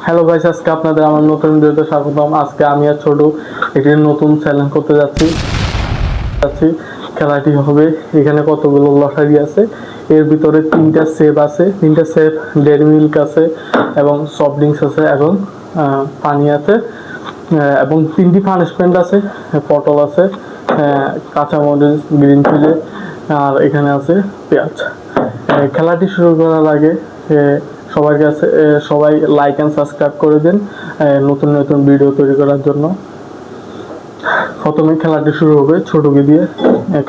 Hello guys, আজকে আপনাদের আমার নতুন ভিডিওতে স্বাগতম। আজকে আমি আর ছোট একটি নতুন চ্যালেঞ্জ করতে যাচ্ছি। খেলাটি হবে, এখানে কতগুলো লটারি আছে, এর ভিতরে তিনটা সেভ আছে, তিনটা সেভ ডেয়ারি মিল্ক আছে এবং সফট ড্রিঙ্কস আছে এবং পানি আছে এবং তিনটি পানিশমেন্ট আছে, পটল আছে, কাঁচামরিচ, গ্রিন চিলি আর এখানে আছে পেঁয়াজ। খেলাটি শুরু করার আগে সবার কাছে সবাই লাইক অ্যান্ড সাবস্ক্রাইব করে দিন নতুন নতুন ভিডিও তৈরি করার জন্য। প্রথমে খেলাটি শুরু হবে ছোটকে দিয়ে।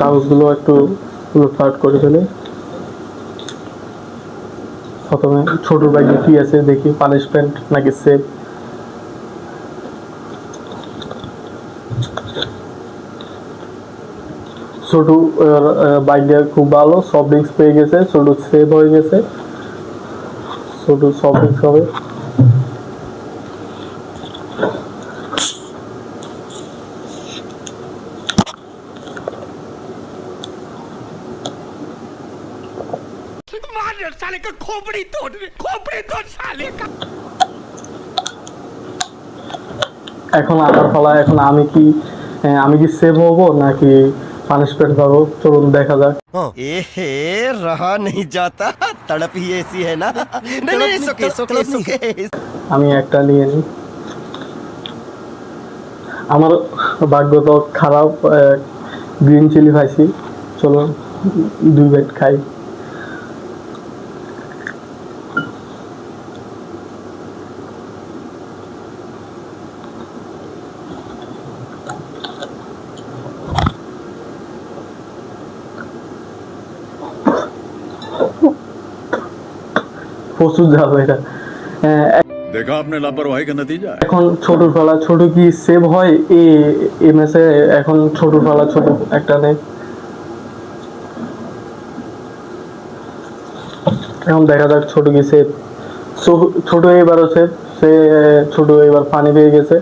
কাগজগুলো একটু উলটপালট করে ফেলে। প্রথমে ছোট ব্যাগে কি আছে দেখি, পানিশমেন্ট নাকি সেভ। ছোট বাইকটা খুব ভালো, সফট ড্রিঙ্কস পেয়ে গেছে, ছোট সেভ হয়ে গেছে, ছোট সফট ড্রিঙ্কস হবে। साले का खोपड़ी तोड़ साले का। এখন আমার ফলা, এখন আমি কি সেভ হবো নাকি পানিশমেন্ট পাবো, চলুন দেখা যাক। रहा नहीं जाता, तड़प ही ऐसी है ना। नहीं, सुके আমি একটা নিয়ে নিই। আমার ভাগ্য তো খারাপ, গ্রিন চিলি খাইছি। চলুন 2 বাইট খাই। প্রচুর যাবে এটা। देखा आपने लापरवाही का नतीजा है। এখন ছোট ফেলা, ছোট কি সেভ হয় এই ম্যাচে? এখন ছোট ফেলা, ছোট একটা নেই। এখন দেখা যাক ছোট কি সেভ। ছোট এবারও সেভ, সে ছোট এবার পানি পেয়ে গেছে।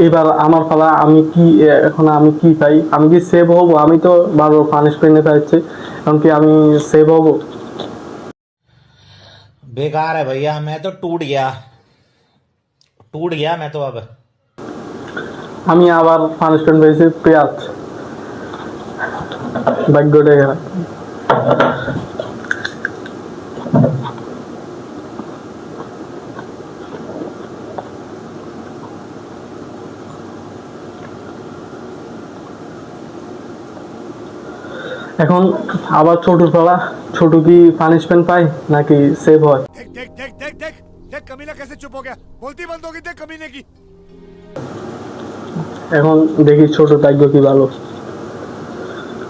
এবার আমার পালা, আমি কি পাই? আমি কি সেভ হব? আমি তো ভালো পানিশমেন্টে পাচ্ছি, এখন কি আমি সেভ হব? बेकार है भैया, मैं तो टूट गया मैं तो अब। আমি আবার পানিশমেন্ট পেয়েছি, পেঁয়াজ। ভাগ্যটা খারাপ। এখন আবার ছোটর পালা, ছোট কি পানিশমেন্ট পায় নাকি সেভ হয়? देख देख देख देख देख देख कमीना कैसे चुप हो गया। बोलती बंद होगी देख कमीने की। এখন দেখি ছোট ভাগ্য কি ভালো।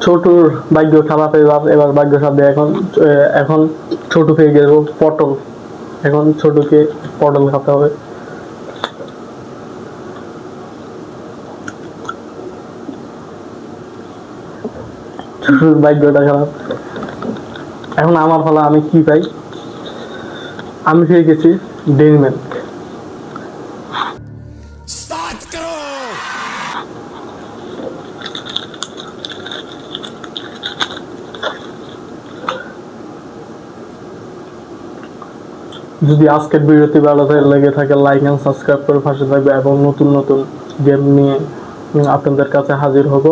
ছোটর ভাগ্য খারাপ, এবার ভাগ্য সাথে। এখন ছোট পেয়ে গেল পটল। এখন ছোটকে পটল খাতে হবে। ছোটর ভাগ্যটা খারাপ। এখন আমার ফলে আমি কি পাই? আমি পেয়ে গেছি ডেইরি মিল্ক। स्टार्ट करो। যদি আজকের ভিডিওটি ভালো লেগে থাকে, লাইক এন্ড সাবস্ক্রাইব করে পাশে থাকবে এবং নতুন নতুন গেম নিয়ে আপনাদের কাছে হাজির হব।